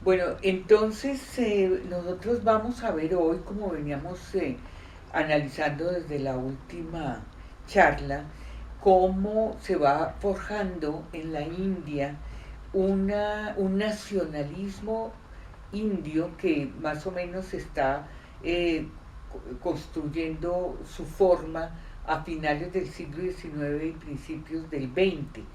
Bueno, entonces nosotros vamos a ver hoy, como veníamos analizando desde la última charla, cómo se va forjando en la India un nacionalismo indio que más o menos está eh, construyendo su forma a finales del siglo XIX y principios del XX.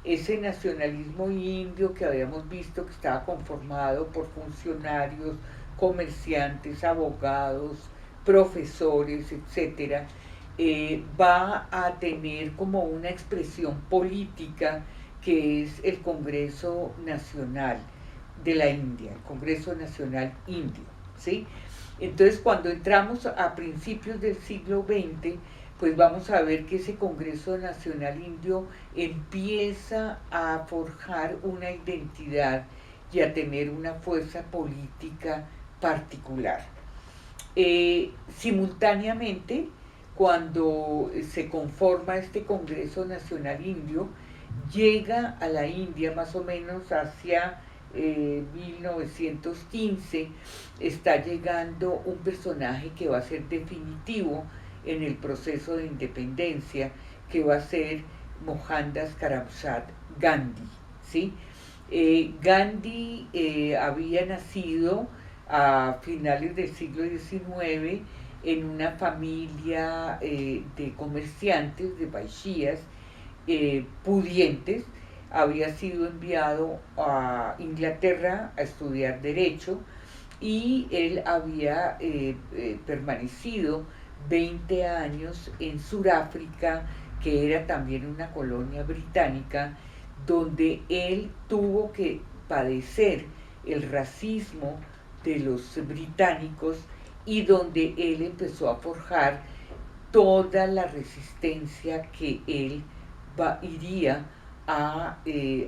Ese nacionalismo indio que habíamos visto que estaba conformado por funcionarios, comerciantes, abogados, profesores, etcétera, va a tener como una expresión política que es el Congreso Nacional de la India, el Congreso Nacional Indio, ¿sí? Entonces, cuando entramos a principios del siglo XX, pues vamos a ver que ese Congreso Nacional Indio empieza a forjar una identidad y a tener una fuerza política particular. Simultáneamente, cuando se conforma este Congreso Nacional Indio, llega a la India más o menos hacia 1915, está llegando un personaje que va a ser definitivo en el proceso de independencia, que va a ser Mohandas Karamchand Gandhi. ¿Sí? Gandhi había nacido a finales del siglo XIX en una familia de comerciantes, de baixías, pudientes. Había sido enviado a Inglaterra a estudiar derecho y él había permanecido 20 años en Sudáfrica, que era también una colonia británica, donde él tuvo que padecer el racismo de los británicos y donde él empezó a forjar toda la resistencia que él iría a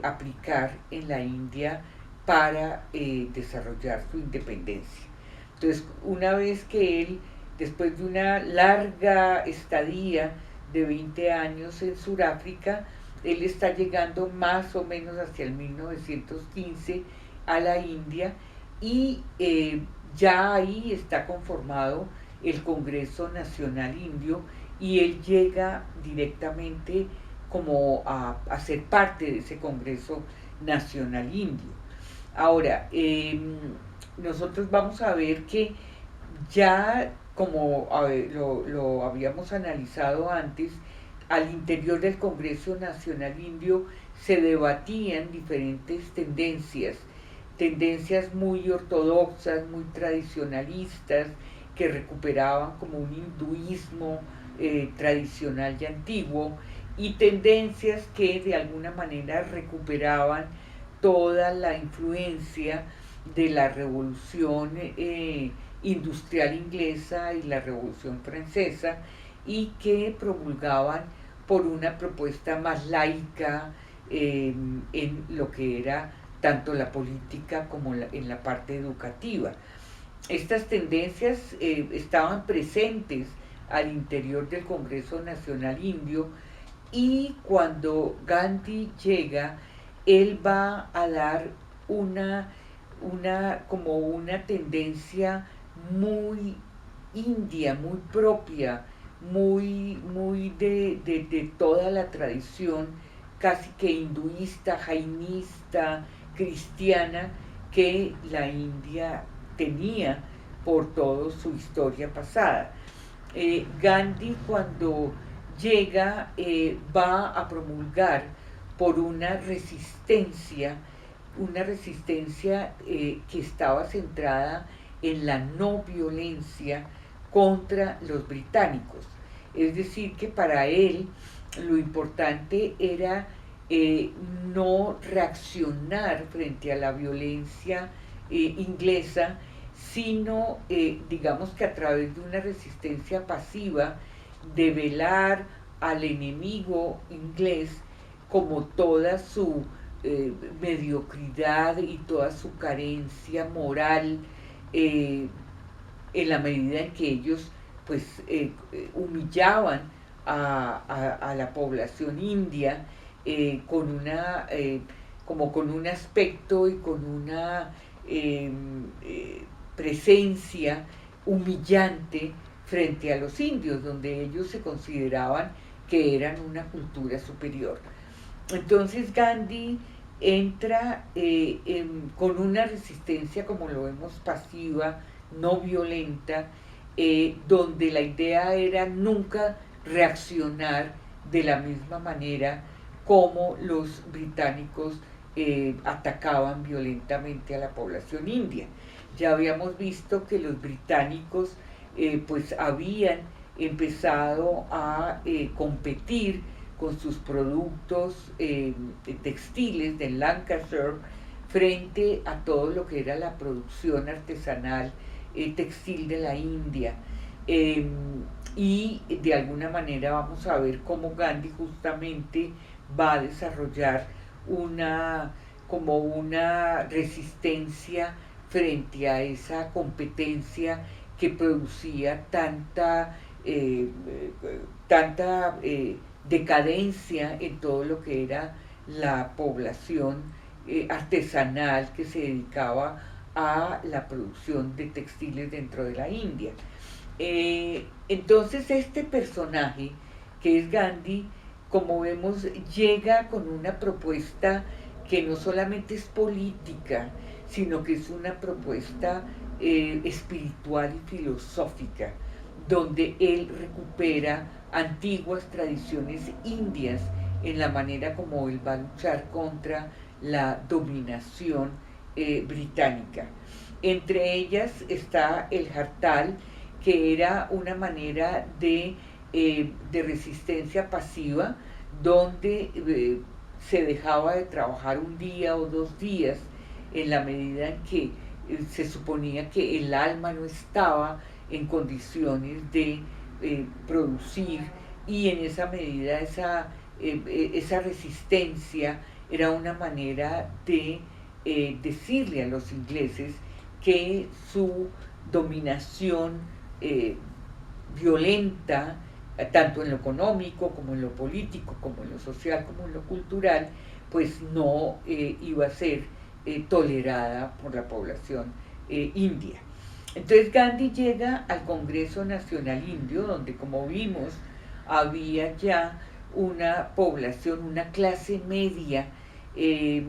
aplicar en la India para desarrollar su independencia. Entonces, una vez que él, después de una larga estadía de 20 años en Sudáfrica, él está llegando más o menos hacia el 1915 a la India y ya ahí está conformado el Congreso Nacional Indio y él llega directamente como a ser parte de ese Congreso Nacional Indio. Ahora, nosotros vamos a ver que ya como lo habíamos analizado antes, al interior del Congreso Nacional Indio se debatían diferentes tendencias, tendencias muy ortodoxas, muy tradicionalistas, que recuperaban como un hinduismo tradicional y antiguo, y tendencias que de alguna manera recuperaban toda la influencia de la revolución industrial inglesa y la revolución francesa, y que promulgaban por una propuesta más laica en lo que era tanto la política como en la parte educativa. Estas tendencias estaban presentes al interior del Congreso Nacional Indio, y cuando Gandhi llega, él va a dar una, como una tendencia muy india, muy propia, muy de toda la tradición casi que hinduista, jainista, cristiana que la India tenía por toda su historia pasada. Gandhi, cuando llega, va a promulgar por una resistencia que estaba centrada en la no violencia contra los británicos. Es decir, que para él lo importante era no reaccionar frente a la violencia inglesa, sino digamos que a través de una resistencia pasiva, de velar al enemigo inglés como toda su mediocridad y toda su carencia moral, eh, en la medida en que ellos pues humillaban a la población india con una como con un aspecto y con una eh, eh, presencia humillante frente a los indios, donde ellos se consideraban que eran una cultura superior. Entonces Gandhi entra con una resistencia, como lo vemos, pasiva, no violenta, donde la idea era nunca reaccionar de la misma manera como los británicos atacaban violentamente a la población india. Ya habíamos visto que los británicos pues habían empezado a competir con sus productos textiles de Lancashire frente a todo lo que era la producción artesanal textil de la India. Eh, y de alguna manera vamos a ver cómo Gandhi justamente va a desarrollar una, como una resistencia frente a esa competencia que producía tanta decadencia en todo lo que era la población artesanal que se dedicaba a la producción de textiles dentro de la India. Entonces este personaje, que es Gandhi, como vemos, llega con una propuesta que no solamente es política, sino que es una propuesta espiritual y filosófica, donde él recupera antiguas tradiciones indias en la manera como él va a luchar contra la dominación británica. Entre ellas está el hartal, que era una manera de resistencia pasiva, donde se dejaba de trabajar un día o 2 días en la medida en que se suponía que el alma no estaba en condiciones de producir, y en esa medida esa resistencia era una manera de decirle a los ingleses que su dominación violenta, tanto en lo económico como en lo político, como en lo social, como en lo cultural, pues no iba a ser tolerada por la población india. Entonces Gandhi llega al Congreso Nacional Indio, donde, como vimos, había ya una población, una clase media que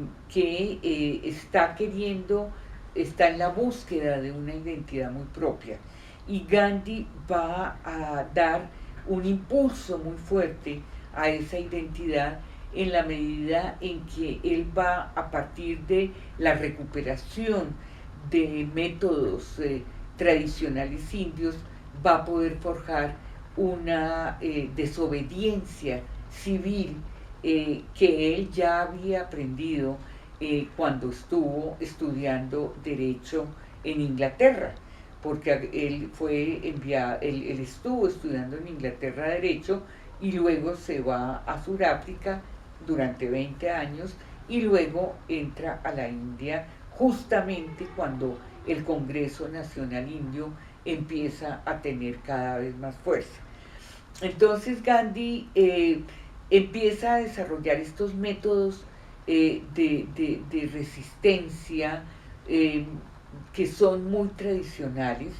está en la búsqueda de una identidad muy propia. Y Gandhi va a dar un impulso muy fuerte a esa identidad en la medida en que él va, a partir de la recuperación de métodos tradicionales indios, va a poder forjar una desobediencia civil que él ya había aprendido cuando estuvo estudiando derecho en Inglaterra, porque él estuvo estudiando en Inglaterra derecho y luego se va a Sudáfrica durante 20 años y luego entra a la India justamente cuando el Congreso Nacional Indio empieza a tener cada vez más fuerza. Entonces Gandhi empieza a desarrollar estos métodos de resistencia que son muy tradicionales,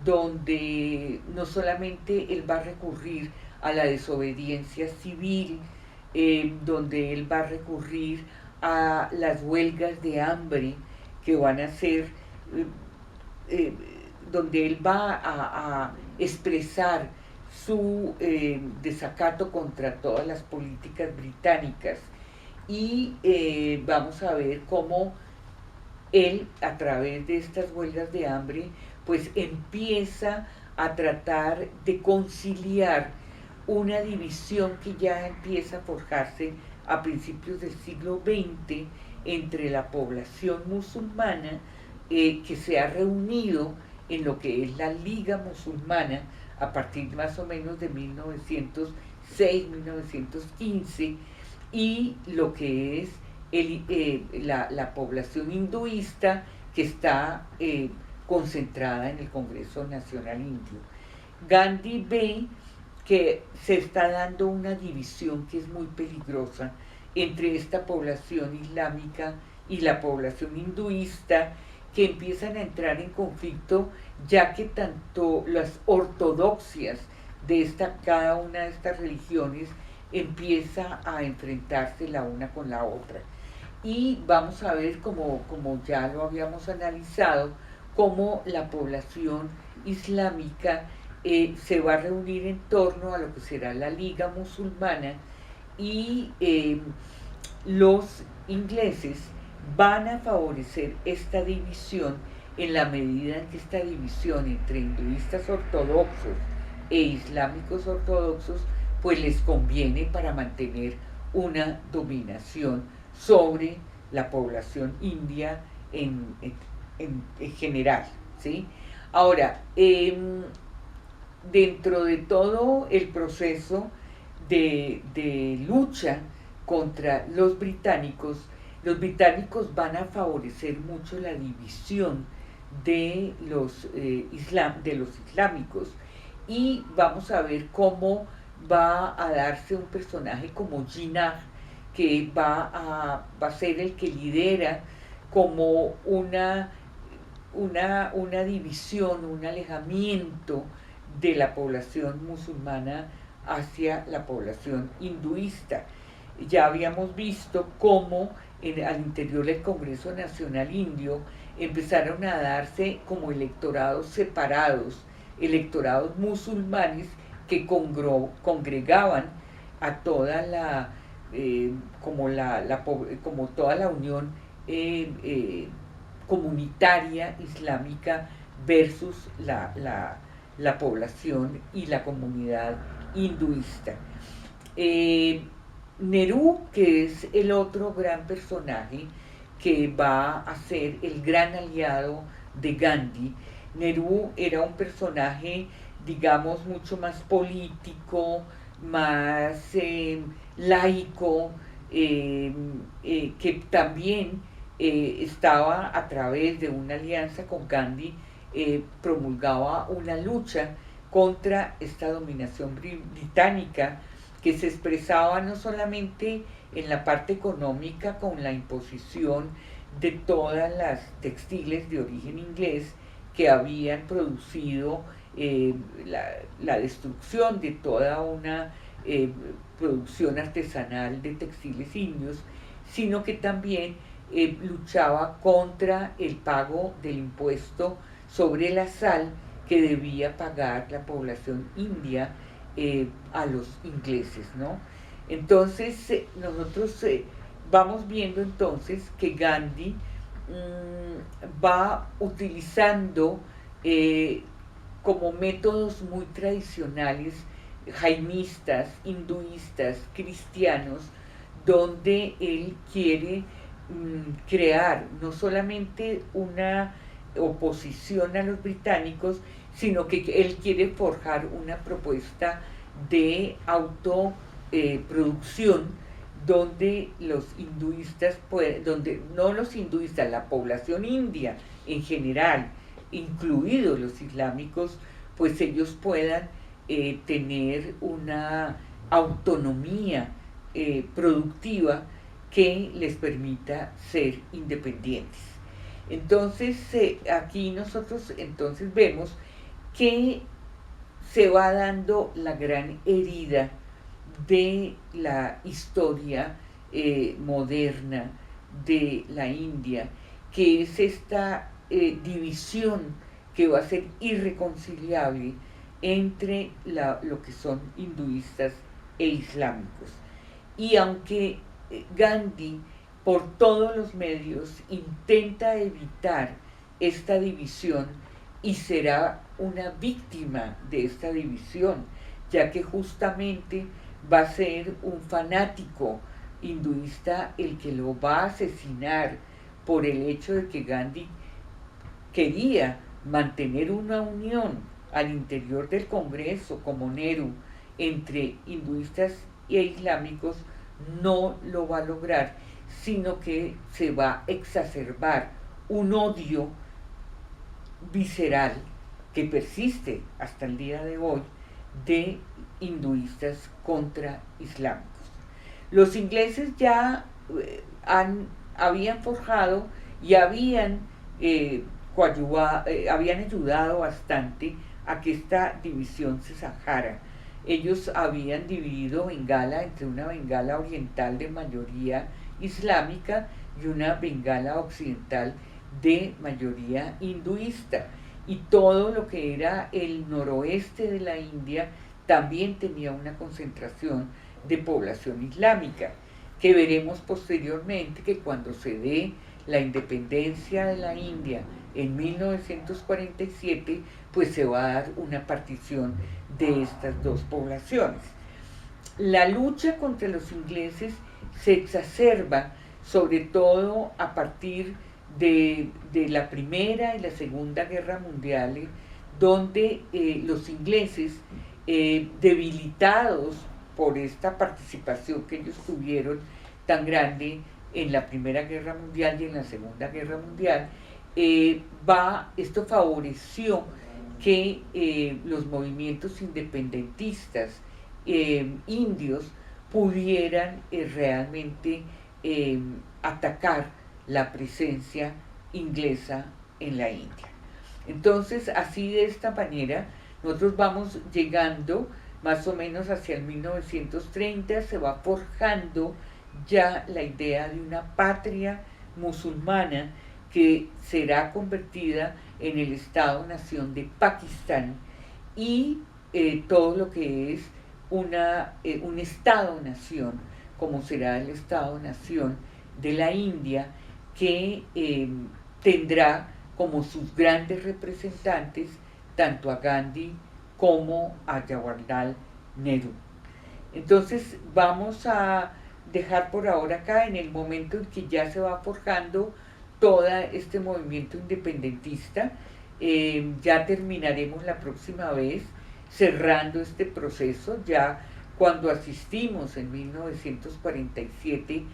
donde no solamente él va a recurrir a la desobediencia civil, donde él va a recurrir a las huelgas de hambre que van a ser, eh, donde él va a expresar su desacato contra todas las políticas británicas, y vamos a ver cómo él, a través de estas huelgas de hambre, pues empieza a tratar de conciliar una división que ya empieza a forjarse a principios del siglo XX entre la población musulmana que se ha reunido en lo que es la Liga Musulmana a partir más o menos de 1906-1915, y lo que es la población hinduista que está concentrada en el Congreso Nacional Indio. Gandhi ve que se está dando una división que es muy peligrosa entre esta población islámica y la población hinduista, que empiezan a entrar en conflicto, ya que tanto las ortodoxias de cada una de estas religiones empieza a enfrentarse la una con la otra. Y vamos a ver, como ya lo habíamos analizado, cómo la población islámica se va a reunir en torno a lo que será la Liga Musulmana y los ingleses van a favorecer esta división en la medida en que esta división entre hinduistas ortodoxos e islámicos ortodoxos pues les conviene para mantener una dominación sobre la población india en general, ¿sí? Ahora, dentro de todo el proceso de lucha contra los británicos van a favorecer mucho la división de de los islámicos, y vamos a ver cómo va a darse un personaje como Jinnah, que va a ser el que lidera como una división, un alejamiento de la población musulmana hacia la población hinduista. Ya habíamos visto cómo al interior del Congreso Nacional Indio empezaron a darse como electorados separados, electorados musulmanes que congregaban a toda como toda la unión comunitaria islámica versus la población y la comunidad hinduista. Nehru, que es el otro gran personaje que va a ser el gran aliado de Gandhi. Nehru era un personaje, digamos, mucho más político, más laico, que también estaba a través de una alianza con Gandhi, promulgaba una lucha contra esta dominación británica, que se expresaba no solamente en la parte económica con la imposición de todas las textiles de origen inglés que habían producido la destrucción de toda una producción artesanal de textiles indios, sino que también luchaba contra el pago del impuesto sobre la sal que debía pagar la población india a los ingleses, ¿no? Entonces nosotros vamos viendo entonces que Gandhi va utilizando como métodos muy tradicionales, jaimistas, hinduistas, cristianos, donde él quiere crear no solamente una oposición a los británicos, sino que él quiere forjar una propuesta de autoproducción donde los hinduistas donde no los hinduistas, la población india en general, incluidos los islámicos, pues ellos puedan tener una autonomía productiva que les permita ser independientes. Entonces, aquí nosotros entonces vemos que se va dando la gran herida de la historia moderna de la India, que es esta división que va a ser irreconciliable entre lo que son hinduistas e islámicos. Y aunque Gandhi por todos los medios intenta evitar esta división, y será una víctima de esta división, ya que justamente va a ser un fanático hinduista el que lo va a asesinar por el hecho de que Gandhi quería mantener una unión al interior del Congreso como Nehru entre hinduistas e islámicos. No lo va a lograr, sino que se va a exacerbar un odio visceral que persiste hasta el día de hoy de hinduistas contra islámicos. Los ingleses ya habían forjado y habían habían ayudado bastante a que esta división se zanjara. Ellos habían dividido Bengala entre una Bengala oriental de mayoría islámica y una Bengala occidental de mayoría hinduista. Y todo lo que era el noroeste de la India también tenía una concentración de población islámica, que veremos posteriormente que cuando se dé la independencia de la India en 1947, pues se va a dar una partición de estas dos poblaciones. La lucha contra los ingleses se exacerba sobre todo a partir de la Primera y la Segunda Guerra Mundiales, donde los ingleses, debilitados por esta participación que ellos tuvieron tan grande en la Primera Guerra Mundial y en la Segunda Guerra Mundial, esto favoreció que los movimientos independentistas indios pudieran realmente atacar la presencia inglesa en la India. Entonces, así de esta manera, nosotros vamos llegando más o menos hacia el 1930, se va forjando ya la idea de una patria musulmana que será convertida en el Estado-Nación de Pakistán y todo lo que es un Estado-Nación, como será el Estado-Nación de la India, que tendrá como sus grandes representantes tanto a Gandhi como a Jawaharlal Nehru. Entonces vamos a dejar por ahora acá, en el momento en que ya se va forjando todo este movimiento independentista. Ya terminaremos la próxima vez cerrando este proceso, ya cuando asistimos en 1947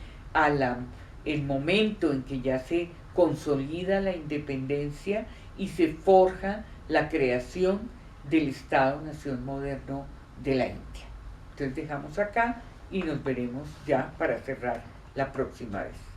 el momento en que ya se consolida la independencia y se forja la creación del Estado-Nación moderno de la India. Entonces dejamos acá y nos veremos ya para cerrar la próxima vez.